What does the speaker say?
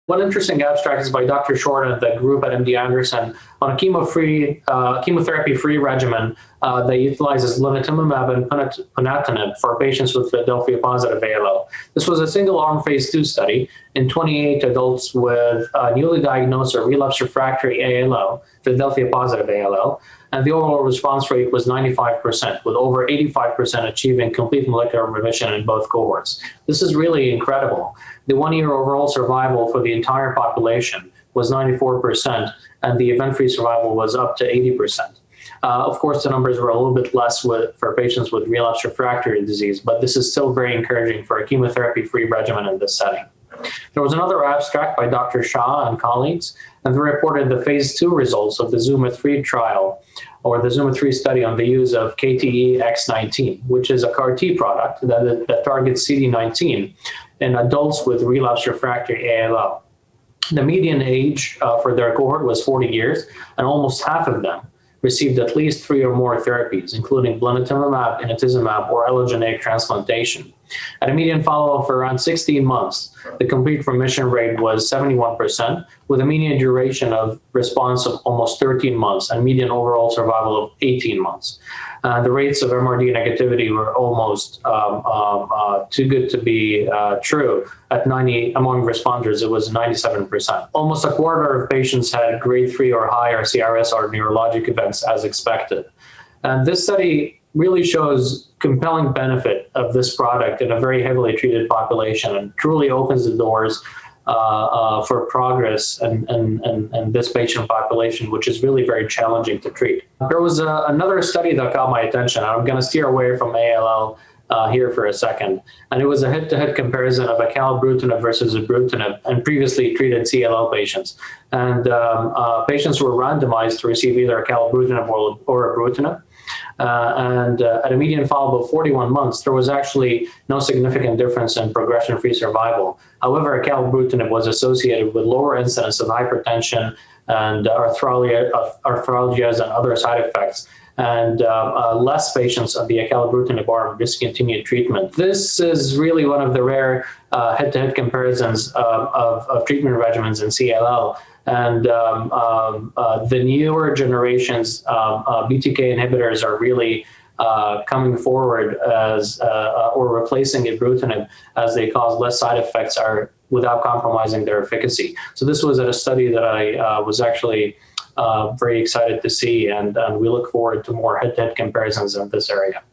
One interesting abstract is by Dr. Short and the group at MD Anderson on a chemotherapy-free regimen that utilizes blinatumomab and ponatinib for patients with Philadelphia-positive ALL. This was a single-arm phase 2 study in 28 adults with newly diagnosed or relapsed/refractory ALL, Philadelphia-positive ALL, and the overall response rate was 95%, with over 85% achieving complete molecular remission in both cohorts. This is really incredible. The one-year overall survival for the entire population was 94%, and the event-free survival was up to 80%. Of course, the numbers were a little bit less for patients with relapsed refractory disease, but this is still very encouraging for a chemotherapy-free regimen in this setting. There was another abstract by Dr. Shah and colleagues, and they reported the phase 2 results of the ZUMA-3 trial, or the ZUMA-3 study on the use of KTE-X19, which is a CAR-T product that targets CD19 in adults with relapsed refractory ALL. The median age for their cohort was 40 years, and almost half of them received at least 3 or more therapies, including blinatumomab, inotuzumab, or allogeneic transplantation. At a median follow-up for around 16 months, the complete remission rate was 71%, with a median duration of response of almost 13 months and median overall survival of 18 months. The rates of MRD negativity were almost too good to be true. At 90 among responders, it was 97%. Almost a quarter of patients had grade 3 or higher CRS or neurologic events as expected. And this study really shows compelling benefit of this product in a very heavily treated population and truly opens the doors for progress in this patient population, which is really very challenging to treat. There was another study that caught my attention. I'm going to steer away from ALL here for a second. And it was a head-to-head comparison of Acalabrutinib versus Ibrutinib and previously treated CLL patients. And patients were randomized to receive either Acalabrutinib or Ibrutinib. At a median follow-up of 41 months, there was actually no significant difference in progression-free survival. However, Acalabrutinib was associated with lower incidence of hypertension and arthralgias and other side effects, and less patients of the Acalabrutinib arm discontinued treatment. This is really one of the rare head-to-head comparisons of treatment regimens in CLL. And the newer generations BTK inhibitors are really coming forward as or replacing Ibrutinib as they cause less side effects without compromising their efficacy. So this was at a study that I was actually very excited to see, and we look forward to more head-to-head comparisons in this area.